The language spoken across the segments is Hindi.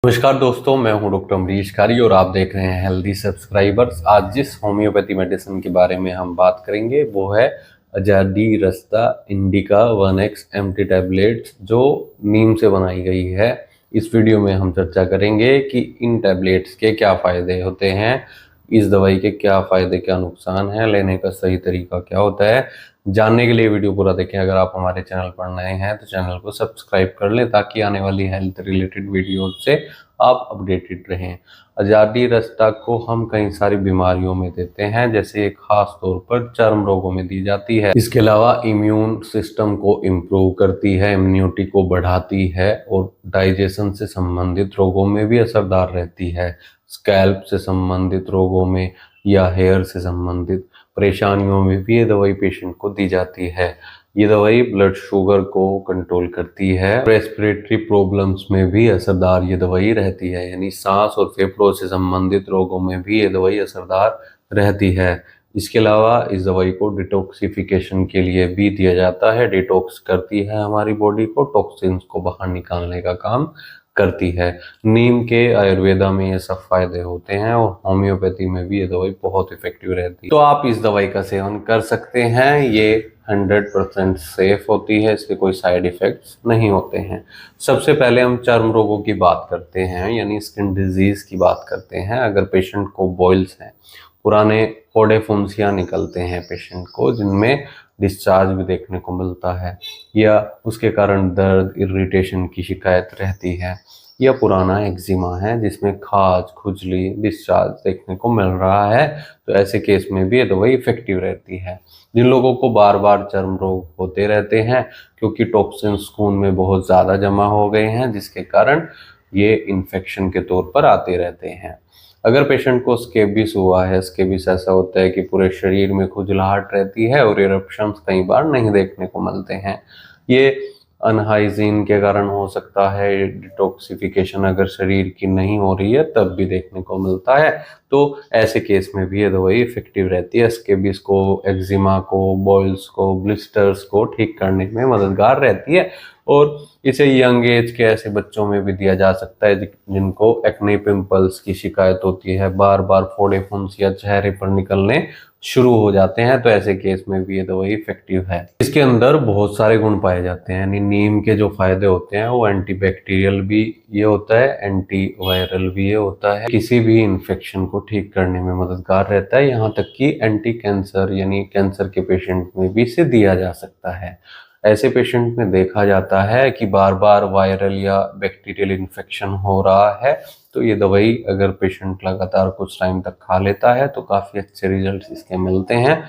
नमस्कार दोस्तों, मैं हूं डॉक्टर अमरीश कारी और आप देख रहे हैं हेल्दी सब्सक्राइबर्स। आज जिस होम्योपैथी मेडिसिन के बारे में हम बात करेंगे वो है अजाडी रस्ता इंडिका 1x एमटी टैबलेट्स, जो नीम से बनाई गई है। इस वीडियो में हम चर्चा करेंगे कि इन टैबलेट्स के क्या फ़ायदे होते हैं, इस दवाई के क्या फ़ायदे क्या नुकसान है, लेने का सही तरीका क्या होता है। जानने के लिए वीडियो पूरा देखें। अगर आप हमारे चैनल पर नए हैं तो चैनल को सब्सक्राइब कर लें ताकि आने वाली हेल्थ रिलेटेड वीडियो से आप अपडेटेड रहें। अजाडी रस्ता को हम कई सारी बीमारियों में देते हैं, जैसे खास तौर पर चर्म रोगों में दी जाती है। इसके अलावा इम्यून सिस्टम को इम्प्रूव करती है, इम्यूनिटी को बढ़ाती है और डाइजेशन से संबंधित रोगों में भी असरदार रहती है। स्कैल्प से संबंधित रोगों में या हेयर से संबंधित परेशानियों में भी ये दवाई पेशेंट को दी जाती है। ये दवाई ब्लड शुगर को कंट्रोल करती है। रेस्पिरेटरी प्रॉब्लम्स में भी असरदार ये दवाई रहती है, यानी सांस और फेफड़ों से संबंधित रोगों में भी ये दवाई असरदार रहती है। इसके अलावा इस दवाई को डिटॉक्सिफिकेशन के लिए भी दिया जाता है। डिटॉक्स करती है हमारी बॉडी को, टॉक्सिन्स को बाहर निकालने का काम करती है। नीम के आयुर्वेदा में ये सब फायदे होते हैं और होम्योपैथी में भी ये दवाई बहुत इफेक्टिव रहती है। तो आप इस दवाई का सेवन कर सकते हैं। ये 100% सेफ होती है, इसके कोई साइड इफेक्ट्स नहीं होते हैं। सबसे पहले हम चर्म रोगों की बात करते हैं, यानी स्किन डिजीज की बात करते हैं। अगर पेशेंट को बॉइल्स हैं, पुराने फोड़े फुंसियाँ निकलते हैं पेशेंट को, जिनमें डिस्चार्ज भी देखने को मिलता है, या उसके कारण दर्द इरिटेशन की शिकायत रहती है, या पुराना एक्जिमा है जिसमें खाज खुजली डिस्चार्ज देखने को मिल रहा है, तो ऐसे केस में भी ये दवाई इफेक्टिव रहती है। जिन लोगों को बार बार चर्म रोग होते रहते हैं क्योंकि टॉक्सिन्स खून में बहुत ज़्यादा जमा हो गए हैं, जिसके कारण ये इन्फेक्शन के तौर पर आते रहते हैं। अगर पेशेंट को स्केबिस हुआ है, स्केबिस ऐसा होता है कि पूरे शरीर में खुजलाहट रहती है और इरप्शंस कई बार नहीं देखने को मिलते हैं। ये अनहाइजीन के कारण हो सकता है। डिटॉक्सिफिकेशन अगर शरीर की नहीं हो रही है तब भी देखने को मिलता है, तो ऐसे केस में भी ये दवाई इफेक्टिव रहती है। स्केबिस को, एक्जिमा को, बॉइल्स को, ब्लिस्टर्स को ठीक करने में मददगार रहती है और इसे यंग एज के ऐसे बच्चों में भी दिया जा सकता है जिनको एक्ने पिंपल्स की शिकायत होती है, बार बार फोड़े फुंसियाँ चेहरे पर निकलने शुरू हो जाते हैं, तो ऐसे केस में भी ये दवाई इफेक्टिव है। इसके अंदर बहुत सारे गुण पाए जाते हैं, यानी नीम के जो फायदे होते हैं वो एंटीबैक्टीरियल भी ये होता है, एंटी वायरल भी ये होता है, किसी भी इन्फेक्शन को ठीक करने में मददगार रहता है। यहाँ तक कि एंटी कैंसर, यानी कैंसर के पेशेंट में भी इसे दिया जा सकता है। ऐसे पेशेंट में देखा जाता है कि बार बार वायरल या बैक्टीरियल इन्फेक्शन हो रहा है, तो ये दवाई अगर पेशेंट लगातार कुछ टाइम तक खा लेता है तो काफ़ी अच्छे रिजल्ट्स इसके मिलते हैं।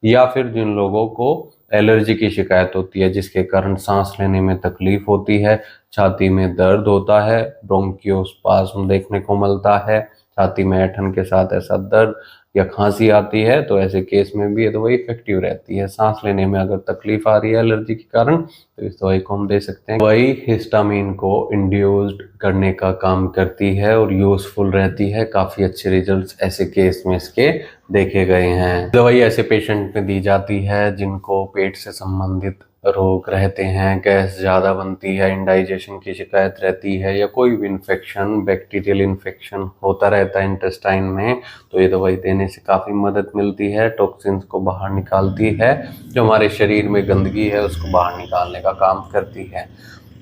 या फिर जिन लोगों को एलर्जी की शिकायत होती है, जिसके कारण सांस लेने में तकलीफ होती है, छाती में दर्द होता है, ब्रोंकियोस्पाज्म देखने को मिलता है, छाती में ऐंठन के साथ ऐसा दर्द या खांसी आती है, तो ऐसे केस में भी ये दवाई इफेक्टिव रहती है। सांस लेने में अगर तकलीफ आ रही है एलर्जी के कारण, तो इस दवाई को हम दे सकते हैं। दवाई हिस्टामिन को इंड्यूस्ड करने का काम करती है और यूजफुल रहती है। काफ़ी अच्छे रिजल्ट्स ऐसे केस में इसके देखे गए हैं। दवाई ऐसे पेशेंट में दी जाती है जिनको पेट से संबंधित रोग रहते हैं, गैस ज़्यादा बनती है, इंडाइजेशन की शिकायत रहती है, या कोई भी इन्फेक्शन, बैक्टीरियल इन्फेक्शन होता रहता है इंटेस्टाइन में, तो ये दवाई देने से काफ़ी मदद मिलती है। टॉक्सिन्स को बाहर निकालती है, जो हमारे शरीर में गंदगी है उसको बाहर निकालने का काम करती है।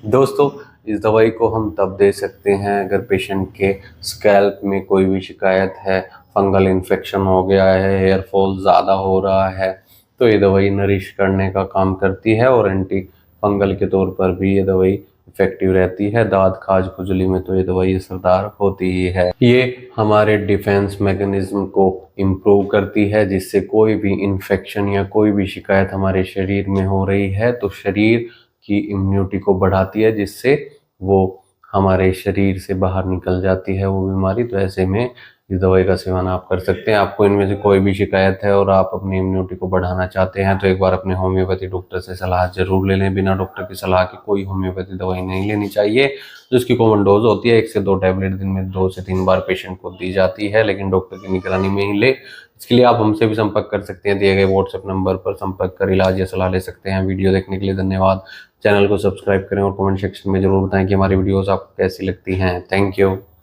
दोस्तों, इस दवाई को हम तब दे सकते हैं अगर पेशेंट के स्कैल्प में कोई भी शिकायत है, फंगल इन्फेक्शन हो गया है, हेयर फॉल ज़्यादा हो रहा है, तो ये दवाई नरिश करने का काम करती है और एंटी फंगल के तौर पर भी ये दवाई इफेक्टिव रहती है। दांत खाज खुजली में तो ये दवाई असरदार होती ही है। ये हमारे डिफेंस मैकेनिज्म को इम्प्रूव करती है, जिससे कोई भी इन्फेक्शन या कोई भी शिकायत हमारे शरीर में हो रही है तो शरीर की इम्यूनिटी को बढ़ाती है, जिससे वो हमारे शरीर से बाहर निकल जाती है वो बीमारी। तो ऐसे में इस दवाई का सेवन आप कर सकते हैं। आपको इनमें से कोई भी शिकायत है और आप अपनी इम्यूनिटी को बढ़ाना चाहते हैं तो एक बार अपने होम्योपैथी डॉक्टर से सलाह जरूर ले लें। बिना डॉक्टर की सलाह के कोई होम्योपैथी दवाई नहीं लेनी चाहिए। जिसकी कॉमन डोज होती है 1 से 2 टैबलेट दिन में 2 से 3 बार पेशेंट को दी जाती है, लेकिन डॉक्टर की निगरानी में ही ले। इसके लिए आप हमसे भी संपर्क कर सकते हैं, दिए गए व्हाट्सएप नंबर पर संपर्क कर इलाज या सलाह ले सकते हैं। वीडियो देखने के लिए धन्यवाद। चैनल को सब्सक्राइब करें और कमेंट सेक्शन में जरूर बताएं कि हमारी वीडियोस आपको कैसी लगती हैं। Thank you.